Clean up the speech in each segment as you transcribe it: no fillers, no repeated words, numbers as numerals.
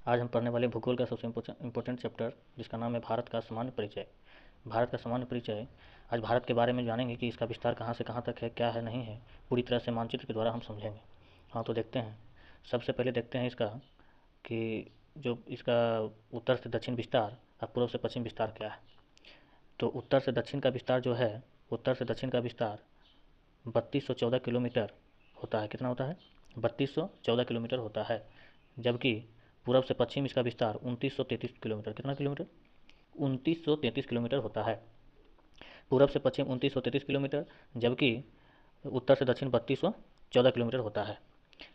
आज हम पढ़ने वाले भूगोल का सबसे इम्पोर्टेंट चैप्टर जिसका नाम है भारत का सामान्य परिचय। भारत का सामान्य परिचय। आज भारत के बारे में जानेंगे कि इसका विस्तार कहाँ से कहाँ तक है, क्या है, नहीं है, पूरी तरह से मानचित्र के द्वारा हम समझेंगे। हाँ, तो देखते हैं। सबसे पहले देखते हैं इसका कि जो इसका उत्तर से दक्षिण विस्तार और पूर्व से पश्चिम विस्तार क्या है। तो उत्तर से दक्षिण का विस्तार जो है, उत्तर से दक्षिण का विस्तार 3214 किलोमीटर होता है। कितना होता है? 3214 किलोमीटर होता है। जबकि पूर्व से पश्चिम इसका विस्तार 2933 किलोमीटर, कितना किलोमीटर? 2933 किलोमीटर होता है। पूर्व से पश्चिम 2933 किलोमीटर, जबकि उत्तर से दक्षिण 3214 किलोमीटर होता है।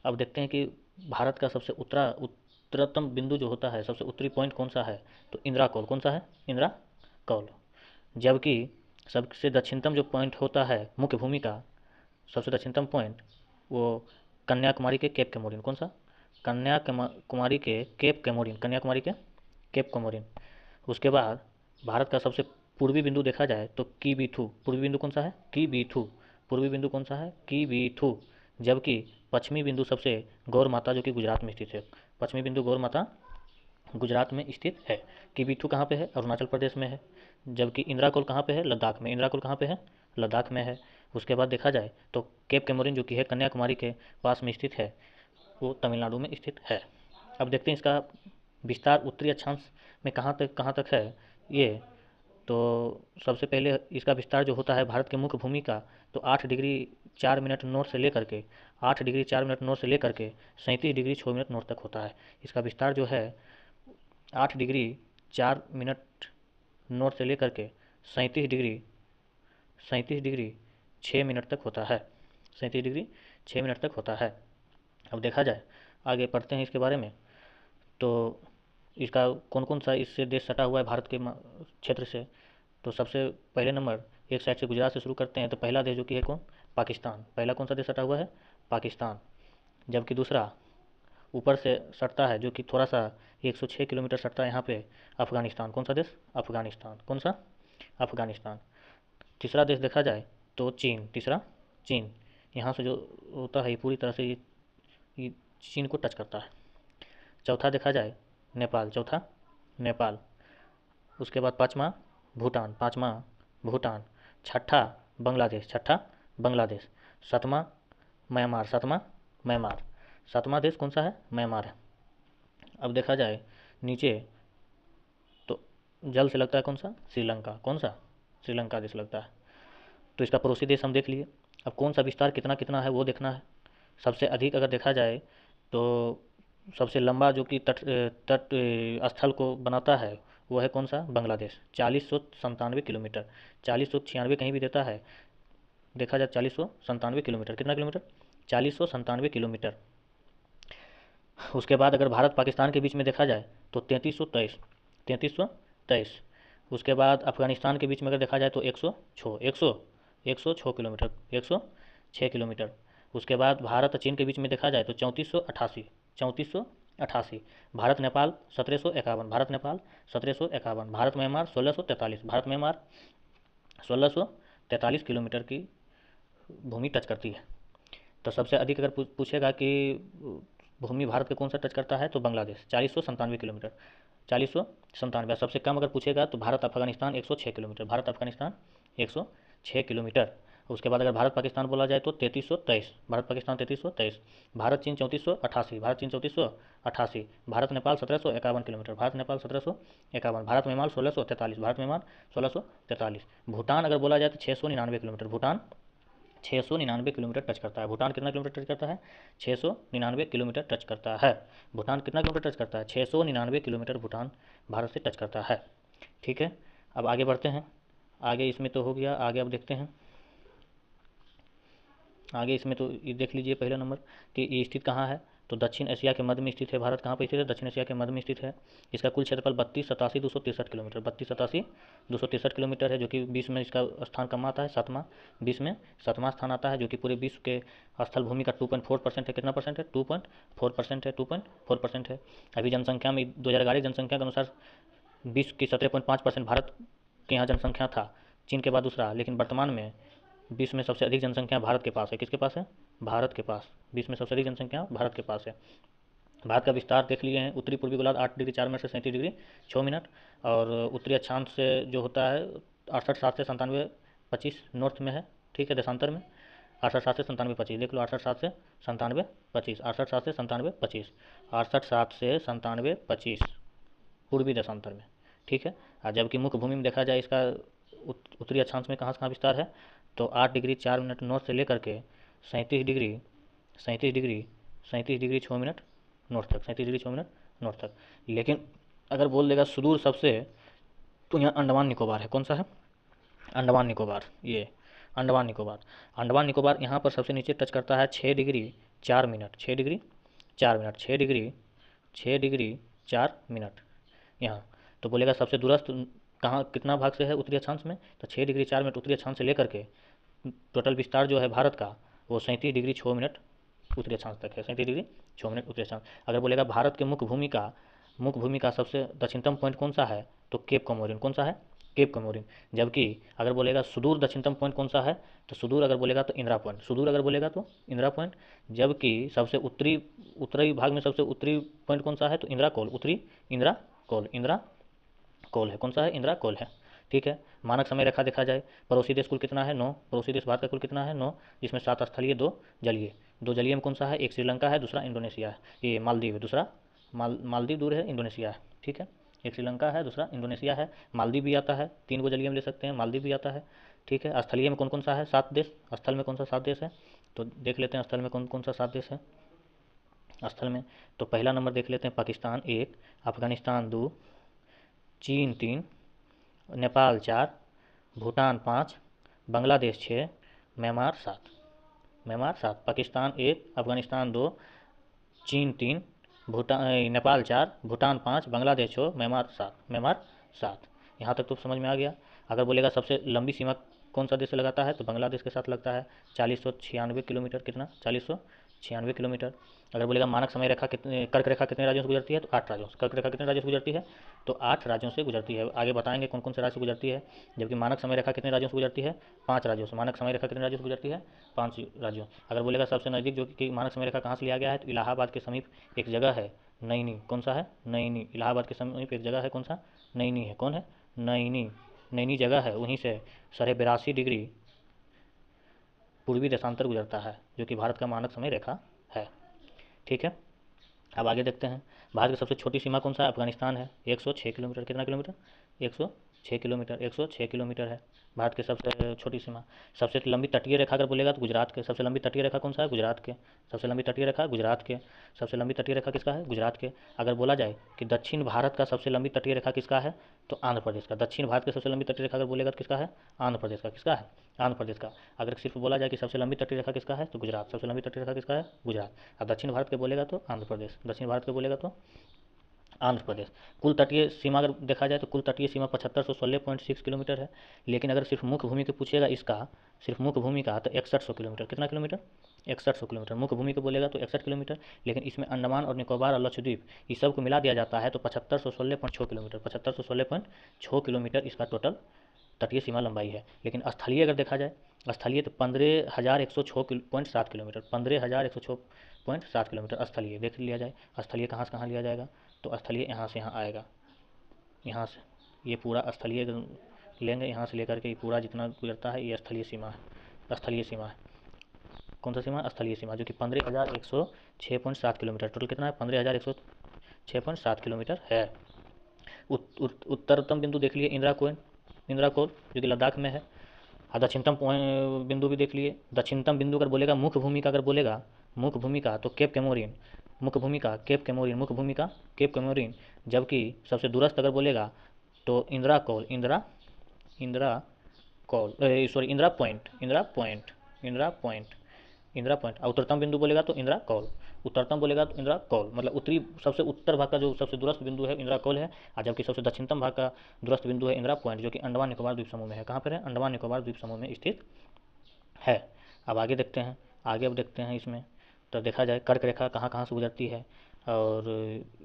अब देखते हैं कि भारत का सबसे उत्तरतम बिंदु जो होता है, सबसे उत्तरी पॉइंट कौन सा है? तो इंदिरा कौल। कौन सा है? इंदिरा कौल। जबकि सबसे दक्षिणतम जो पॉइंट होता है मुख्य भूमि का, सबसे दक्षिणतम पॉइंट वो कन्याकुमारी के केप कैमोरिन। कौन सा? कन्याकुमारी के केप कैमोरिन, कन्याकुमारी के केप कैमोरिन। उसके बाद भारत का सबसे पूर्वी बिंदु देखा जाए तो कीबीथू। पूर्वी बिंदु कौन सा है? कीबीथू। पूर्वी बिंदु कौन सा है? कीबीथू। जबकि पश्चिमी बिंदु सबसे गौर माता जो कि गुजरात में स्थित है। पश्चिमी बिंदु गौर माता गुजरात में स्थित है। कीबीथू कहाँ पे है? अरुणाचल प्रदेश में है। जबकि इंदिरा कौल कहाँ पे है? लद्दाख में। इंदिरा कौल कहाँ पे है? लद्दाख में है। उसके बाद देखा जाए तो केप कैमोरिन जो कि है कन्याकुमारी के पास में स्थित है, वो तमिलनाडु में स्थित है। अब देखते हैं इसका विस्तार उत्तरी अक्षांश में कहाँ तक है ये। तो सबसे पहले इसका विस्तार जो होता है भारत के मुख्य भूमि का, तो 8 डिग्री 4 मिनट नॉर्थ से लेकर के 8 डिग्री 4 मिनट नॉर्थ से लेकर के 37 डिग्री 6 मिनट नॉर्थ तक होता है। इसका विस्तार जो है 8 डिग्री 4 मिनट नॉर्थ से लेकर के 37 डिग्री 6 मिनट तक होता है। 37 डिग्री 6 मिनट तक होता है। अब देखा जाए, आगे पढ़ते हैं इसके बारे में। तो इसका कौन कौन सा इससे देश सटा हुआ है भारत के क्षेत्र से। तो सबसे पहले नंबर, एक साइड से गुजरात से शुरू करते हैं, तो पहला देश जो कि है कौन? पाकिस्तान। पहला कौन सा देश सटा हुआ है? पाकिस्तान। जबकि दूसरा ऊपर से सटता है, जो कि थोड़ा सा 106 किलोमीटर सटता है यहाँ पे, अफगानिस्तान। कौन सा देश? अफगानिस्तान। कौन सा? अफगानिस्तान। तीसरा देश देखा जाए तो चीन। तीसरा चीन। यहाँ से जो होता है ये पूरी तरह से ये चीन को टच करता है। चौथा देखा जाए नेपाल। चौथा नेपाल। उसके बाद पाँचवा भूटान। पाँचवा भूटान। छठा बांग्लादेश। छठा बांग्लादेश। सातवां म्यांमार। सातवां म्यांमार। सातवां देश कौन सा है? म्यांमार है। अब देखा जाए नीचे तो जल से लगता है कौन सा? श्रीलंका। कौन सा? श्रीलंका देश लगता है। तो इसका पड़ोसी देश हम देख लिए। अब कौन सा विस्तार कितना कितना है वो देखना है। सबसे अधिक अगर देखा जाए तो सबसे लंबा जो कि तट स्थल को बनाता है वो है कौन सा? बांग्लादेश। 4097 किलोमीटर। 4096 कहीं भी देता है, देखा जाए 4097 किलोमीटर। कितना किलोमीटर? 4097 किलोमीटर। उसके बाद अगर भारत पाकिस्तान के बीच में देखा जाए तो 3323। 3323। उसके बाद अफगानिस्तान के बीच में अगर देखा जाए तो 106 किलोमीटर। 106 किलोमीटर। उसके बाद भारत और चीन के बीच में देखा जाए तो 3488। 3488। Bharat Nepal 1751। Bharat Nepal 1751। Bharat Myanmar 1643। Bharat Myanmar 1643 kilometre की भूमि टच करती है। तो सबसे अधिक अगर पूछेगा कि भूमि भारत के कौन सा टच करता है, तो बांग्लादेश 4097 किलोमीटर। 4097। सबसे कम अगर पूछेगा तो भारत अफगानिस्तान 106 किलोमीटर। भारत अफगानिस्तान 106 किलोमीटर। उसके बाद अगर भारत पाकिस्तान बोला जाए तो 3323। भारत पाकिस्तान 3323। भारत चीन 3488। भारत चीन 3488। Bharat Nepal 1751 kilometre. Bharat Nepal 1751। Bharat Myanmar 1643। Bharat Myanmar 1643। Bhutan अगर बोला जाए तो 699 किलोमीटर। भूटान 699 किलोमीटर टच करता है। भूटान कितना किलोमीटर टच करता है? 699 किलोमीटर टच करता है। भूटान कितना किलोमीटर टच करता है? 699 किलोमीटर भूटान भारत से टच करता है। ठीक है, अब आगे बढ़ते हैं। आगे इसमें तो हो गया, आगे अब देखते हैं। आगे इसमें तो ये देख लीजिए पहला नंबर कि ये स्थित कहाँ है। तो दक्षिण एशिया के मध्य में स्थित है। भारत कहाँ पर स्थित है? दक्षिण एशिया के मध्य में स्थित है। इसका कुल क्षेत्रफल 3287 किलोमीटर। 3287 किलोमीटर है, जो कि विश्व में इसका स्थान कम आता है, सातवां। विश्व में सातवां स्थान आता है, जो कि पूरे विश्व के स्थल भूमि का 2.4% है। कितना परसेंट है? 2.4% है। 2.4% है। अभी जनसंख्या में 2011 जनसंख्या के अनुसार विश्व की 17.5% भारत के यहाँ जनसंख्या था, चीन के बाद दूसरा। लेकिन वर्तमान में विश्व में सबसे अधिक जनसंख्या भारत के पास है। किसके पास है? भारत के पास। विश्व में सबसे अधिक जनसंख्या भारत के पास है। भारत का विस्तार देख लिए हैं। उत्तरी पूर्वी गोलार्ध 8 डिग्री 4 मिनट से 37 डिग्री 6 मिनट, और उत्तरी अक्षांश से जो होता है 68 7 से 97 25 नॉर्थ में है। ठीक है, देशांतर में 68 7 से 97 25 देख लो, 68 7 से 97 25, 68 7 से 97 25, 68 7 से 97 25 पूर्वी देशांतर में। ठीक है, और जबकि मुख्य भूमि में देखा जाए इसका उत्तरी अक्षांश में कहाँ से कहाँ विस्तार है, तो 8 डिग्री 4 मिनट नॉर्थ से लेकर के 37 degree 37 degree 37 degree 6 minute north तक, 37 डिग्री 6 मिनट नॉर्थ तक। लेकिन अगर बोल देगा सुदूर सबसे, तो यहाँ अंडमान निकोबार है। कौन सा है? अंडमान निकोबार। ये अंडमान निकोबार, अंडमान निकोबार यहाँ पर सबसे नीचे टच करता है 6 degree 4 minute, 6 degree 4 minute, 6 degree 4 minute यहाँ। तो बोलेगा सबसे दूरस्थ कहाँ कितना भाग से है उत्तरी अक्षांश में, तो 6 डिग्री 4 मिनट उत्तरी अक्षांश से लेकर के टोटल विस्तार जो है भारत का वो 37 डिग्री 6 मिनट उत्तरी अक्षांश तक है, 37 डिग्री 6 मिनट उत्तरी अक्षांश। अगर बोलेगा भारत के मुख्य भूमि का सबसे दक्षिणतम पॉइंट कौन सा है, तो केप कमोरिन। कौन सा है? केप कमोरिन। जबकि अगर बोलेगा सुदूर दक्षिणतम पॉइंट कौन सा है, तो सुदूर अगर बोलेगा तो इंदिरा पॉइंट, सुदूर अगर बोलेगा तो इंदिरा पॉइंट। जबकि सबसे उत्तरी भाग में सबसे उत्तरी पॉइंट कौन सा है, तो इंदिरा कोल, उत्तरी इंदिरा कोल, इंदिरा कोल है। कौन सा है? इंदिरा कोल है। ठीक है, मानक समय रेखा देखा जाए, पड़ोसी देश कुल कितना है? 9। पड़ोसी देश भारत का कुल कितना है? 9, जिसमें 7 स्थलीय 2 जलीय। 2 जलीय में कौन सा है? एक श्रीलंका है, दूसरा इंडोनेशिया है, ये मालदीव है, दूसरा मालदीव दूर है, इंडोनेशिया है। ठीक है, एक श्रीलंका है, दूसरा इंडोनेशिया है, मालदीव भी आता है, 3 को जलीय में ले सकते हैं, मालदीव भी आता है। ठीक है, स्थलीय में कौन कौन सा है? 7 देश। स्थल में कौन सा 7 देश है, तो देख लेते हैं स्थल में कौन कौन सा 7 देश है। स्थल में तो पहला नंबर देख लेते हैं, पाकिस्तान 1, अफगानिस्तान 2, चीन 3, नेपाल 4, भूटान 5, बांग्लादेश 6, म्यांमार 7। म्यांमार 7, पाकिस्तान 1, अफगानिस्तान 2, चीन 3, भूटान नेपाल 4, भूटान 5, बांग्लादेश 6, म्यांमार 7, म्यांमार 7। यहाँ तक तो समझ में आ गया। अगर बोलेगा सबसे लंबी सीमा कौन सा देश से लगाता है, तो बांग्लादेश के साथ लगता है, 4096 किलोमीटर। कितना? 4096 किलोमीटर। अगर बोलेगा मानक समय रेखा कितने, कर्क रेखा कितने राज्यों से गुजरती है, तो 8 राज्यों से। कर्क रेखा कितने राज्यों से गुजरती है, तो 8 राज्यों से गुजरती है। आगे बताएंगे कौन कौन से राज्य से गुजरती है। जबकि मानक समय रेखा कितने राज्यों से गुजरती है, 5 राज्यों से। मानक समय रेखा कितने राज्यों से गुजरती है, 5 राज्यों। अगर बोलेगा सबसे नज़दीक जो कि मानक समय रेखा कहाँ से लिया गया है, तो इलाहाबाद के समीप एक जगह है, नईनी। कौन सा है? नईनी। इलाहाबाद के समीप एक जगह है, कौन सा? नईनी है। कौन है? नईनी। नईनी जगह है, वहीं से 82.5 डिग्री पूर्वी देशांतर गुजरता है, जो कि भारत का मानक समय रेखा है। ठीक है, अब आगे देखते हैं। भारत की सबसे छोटी सीमा कौन सा है? अफगानिस्तान है, 106 किलोमीटर। कितना किलोमीटर? 106 किलोमीटर, 106 किलोमीटर है भारत की सबसे छोटी सीमा। सबसे लंबी तटीय रेखा अगर बोलेगा तो गुजरात के। सबसे लंबी तटीय रेखा कौन सा है? गुजरात के। सबसे लंबी तटीय रेखा गुजरात के। सबसे लंबी तटीय रेखा किसका है? गुजरात के। अगर बोला जाए कि दक्षिण भारत का सबसे लंबी तटीय रेखा किसका है, तो आंध्र प्रदेश का। दक्षिण भारत की सबसे लंबी तटीय रेखा अगर बोलेगा तो किसका है? आंध्र प्रदेश का। किसका है? आंध्र प्रदेश का। अगर सिर्फ बोला जाए कि सबसे लंबी तटीय रेखा किसका है, तो गुजरात। सबसे लंबी तटीय रेखा किसका है? गुजरात। और दक्षिण भारत के बोलेगा तो आंध्र प्रदेश। दक्षिण भारत के बोलेगा तो आंध्र प्रदेश। कुल तटीय सीमा अगर देखा जाए तो कुल तटीय सीमा 7516.6 किलोमीटर है। लेकिन अगर सिर्फ मुख्य भूमि के पूछेगा इसका, सिर्फ मुख्य भूमि का, तो 6100 किलोमीटर। कितना किलोमीटर? 6100 किलोमीटर। मुख्य भूमि को बोलेगा तो 61 किलोमीटर। लेकिन इसमें अंडमान और निकोबार और लक्षद्वीप इस सब को मिला दिया जाता है, तो 7516.6 किलोमीटर, 7516.6 किलोमीटर इसका टोटल तटीय सीमा लंबाई है। लेकिन स्थलीय अगर देखा जाए, स्थलीय तो 15,106.7 किलोमीटर, 15,106.7 किलोमीटर स्थलीय देख लिया जाए। स्थलीय कहाँ से कहाँ लिया जाएगा, तो स्थलीय यहाँ से यहाँ आएगा, यहाँ से ये पूरा स्थलीय लेंगे, यहाँ से लेकर के ये पूरा जितना गुजरता है ये स्थलीय सीमा है। स्थलीय सीमा है, कौन सा सीमा? स्थलीय सीमा, जो कि 15,106.7 किलोमीटर। टोटल कितना है? 15,106.7 किलोमीटर है। उत्तरतम बिंदु देख लिए इंदिरा कोल, इंदिरा कोल जो कि लद्दाख में है। और दक्षिणतम बिंदु भी देख लिए। दक्षिणतम बिंदु अगर बोलेगा मुख्य भूमि का, अगर बोलेगा मुख्य भूमि का, तो केप कैमोरिन। मुख्य भूमि का केप कैमोरिन, मुख्य भूमि का केप कैमोरिन। जबकि सबसे दूरस्थ अगर बोलेगा तो Indira col, Indira col, sorry Indira point, Indira point, Indira point, Indira point. और उत्तरतम बिंदु बोलेगा तो इंदिरा कौल। उत्तरतम बोलेगा तो इंदिरा कौल, मतलब उत्तरी सबसे उत्तर भाग का जो सबसे दूरस्थ बिंदु है इंदिरा कौल है। और जबकि सबसे दक्षिणतम भाग का दूरस्थ बिंदु है इंदिरा पॉइंट, जो कि अंडमान निकोबार द्वीप समूह में है। कहाँ पर है? अंडमान निकोबार द्वीप समूह में स्थित है। अब आगे देखते हैं, आगे अब देखते हैं इसमें। तो देखा जाए कर्क रेखा कहाँ कहाँ से गुजरती है, और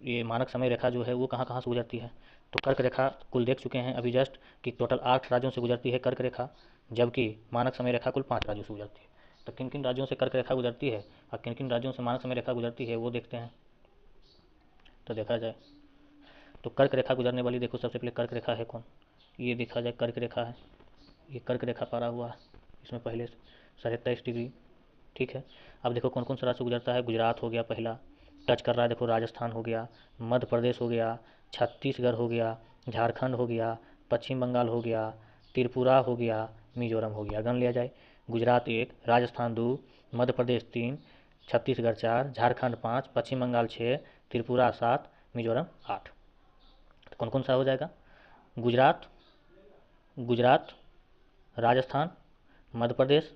ये मानक समय रेखा जो है वो कहाँ कहाँ से गुजरती है। तो कर्क रेखा कुल देख चुके हैं अभी जस्ट कि टोटल 8 राज्यों से गुजरती है कर्क रेखा, जबकि मानक समय रेखा कुल 5 राज्यों से गुजरती है। तो किन किन राज्यों से कर्क रेखा गुजरती है और किन किन राज्यों से मानक समय रेखा गुजरती है वो देखते हैं। तो देखा जाए तो कर्क रेखा गुजरने वाली, देखो सबसे पहले कर्क रेखा है कौन, ये देखा जाए कर्क रेखा है, ये कर्क रेखा पारा हुआ है, इसमें पहले 27.5 डिग्री। ठीक है, अब देखो कौन कौन सा राज्य गुजरता है। गुजरात हो गया पहला, टच कर रहा है, देखो राजस्थान हो गया, मध्य प्रदेश हो गया, छत्तीसगढ़ हो गया, झारखंड हो गया, पश्चिम बंगाल हो गया, त्रिपुरा हो गया, मिजोरम हो गया। गन लिया जाए, गुजरात 1, राजस्थान 2, मध्य प्रदेश 3, छत्तीसगढ़ 4, झारखंड 5, पश्चिम बंगाल 6, त्रिपुरा 7, मिजोरम 8। तो कौन कौन सा हो जाएगा, गुजरात, गुजरात, राजस्थान, मध्य प्रदेश,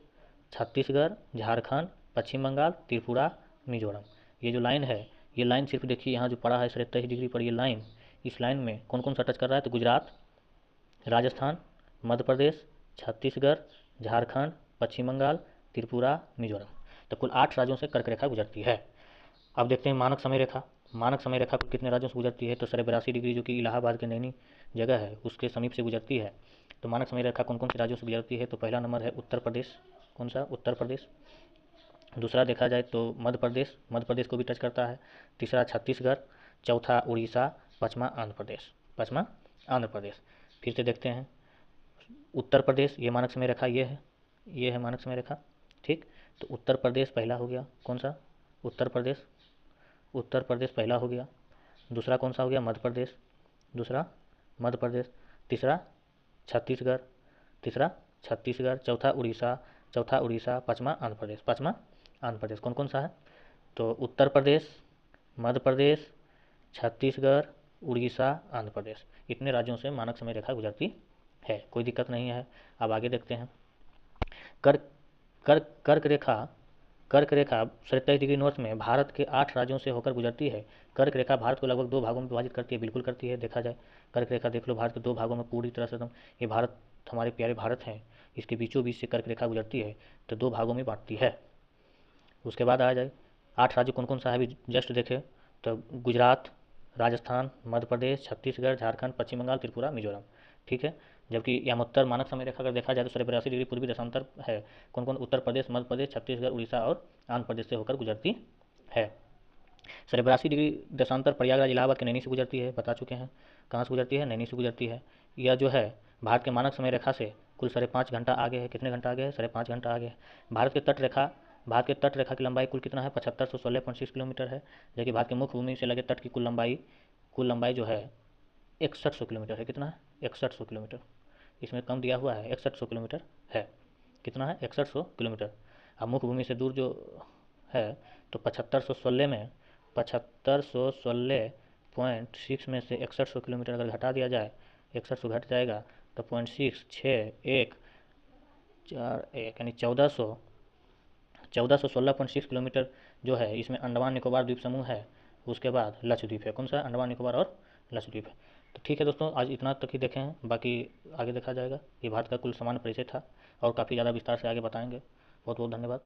छत्तीसगढ़, झारखंड, पश्चिम बंगाल, त्रिपुरा, मिजोरम। ये जो लाइन है, ये लाइन सिर्फ देखिए यहाँ जो पड़ा है 27 डिग्री पर, ये लाइन, इस लाइन में कौन कौन सा टच कर रहा है, तो गुजरात, राजस्थान, मध्य प्रदेश, छत्तीसगढ़, झारखंड, पश्चिम बंगाल, त्रिपुरा, मिजोरम। तो कुल 8 राज्यों से कर्क रेखा गुजरती है। अब देखते हैं मानक समय रेखा। मानक समय रेखा कितने राज्यों से गुजरती है, तो 82.5 डिग्री जो कि इलाहाबाद के नैनी जगह है उसके समीप से गुजरती है। तो मानक समय रेखा कौन कौन से राज्यों से गुजरती है, तो पहला नंबर है उत्तर प्रदेश, कौन सा, उत्तर प्रदेश। दूसरा देखा जाए तो मध्य प्रदेश, मध्य प्रदेश को भी टच करता है। तीसरा छत्तीसगढ़, चौथा उड़ीसा, पाँचवा आंध्र प्रदेश, पाँचवा आंध्र प्रदेश। फिर से देखते हैं, उत्तर प्रदेश, ये मानक समय रेखा, ये है मानक समय रेखा। ठीक, तो उत्तर प्रदेश पहला हो गया, कौन सा, उत्तर प्रदेश, उत्तर प्रदेश पहला हो गया। दूसरा कौन सा हो गया, मध्य प्रदेश, दूसरा मध्य प्रदेश। तीसरा छत्तीसगढ़, तीसरा छत्तीसगढ़। चौथा उड़ीसा, चौथा उड़ीसा। पाँचवा आंध्र प्रदेश, पाँचवा आंध्र प्रदेश। कौन कौन सा है, तो उत्तर प्रदेश, मध्य प्रदेश, छत्तीसगढ़, उड़ीसा, आंध्र प्रदेश। इतने राज्यों से मानक समय रेखा गुजरती है, कोई दिक्कत नहीं है। अब आगे देखते हैं, कर्क कर्क कर्क रेखा, कर्क रेखा 27 डिग्री नॉर्थ में भारत के 8 राज्यों से होकर गुजरती है। कर्क रेखा भारत को लगभग 2 भागों में विभाजित करती है, बिल्कुल करती है। देखा जाए कर्क रेखा देख लो, भारत के 2 भागों में पूरी तरह से एकदम, ये भारत हमारे प्यारे भारत हैं, इसके बीचों बीच से कर्क रेखा गुजरती है, तो 2 भागों में बांटती है। उसके बाद आ जाए 8 राज्य कौन कौन सा है, अभी जस्ट देखे तो गुजरात, राजस्थान, मध्य प्रदेश, छत्तीसगढ़, झारखंड, पश्चिम बंगाल, त्रिपुरा, मिजोरम। ठीक है, जबकि यामोत्तर मानक समय रेखा अगर देखा जाए तो 82 डिग्री पूर्वी देशांतर है। कौन कौन, उत्तर प्रदेश, मध्य प्रदेश, छत्तीसगढ़, उड़ीसा और आंध्र प्रदेश से होकर गुजरती है। 82 डिग्री देशांतर प्रयागराज इलाहाबाद के नैनी से गुजरती है, बता चुके हैं कहाँ से गुजरती है, नैनी से गुजरती है। यह जो है भारत के मानक समय रेखा से कुल 5.5 घंटा आगे है। कितने घंटा आगे है, 5.5 घंटा आगे है। भारत के तट रेखा, भारत के तट रेखा की लंबाई कुल कितना है, 7516.6 किलोमीटर है, जबकि भारत के मुख्य भूमि से लगे तट की कुल लंबाई जो है 6100 किलोमीटर है। कितना है, 6100 किलोमीटर, इसमें कम दिया हुआ है, 6100 किलोमीटर है। कितना है, 6100 किलोमीटर। अब मुख्य भूमि से दूर जो है तो 7516 में से 6100 किलोमीटर अगर घटा दिया जाए, 6100 घट जाएगा तो 0.66141 यानी 1416.6 किलोमीटर जो है, इसमें अंडमान निकोबार द्वीप समूह है, उसके बाद लक्षद्वीप है। कौन सा, अंडमान निकोबार और लक्षद्वीप है। तो ठीक है दोस्तों, आज इतना तक ही देखे हैं, बाकी आगे देखा जाएगा। ये भारत का कुल सामान्य परिचय था और काफ़ी ज़्यादा विस्तार से आगे बताएंगे। बहुत बहुत धन्यवाद।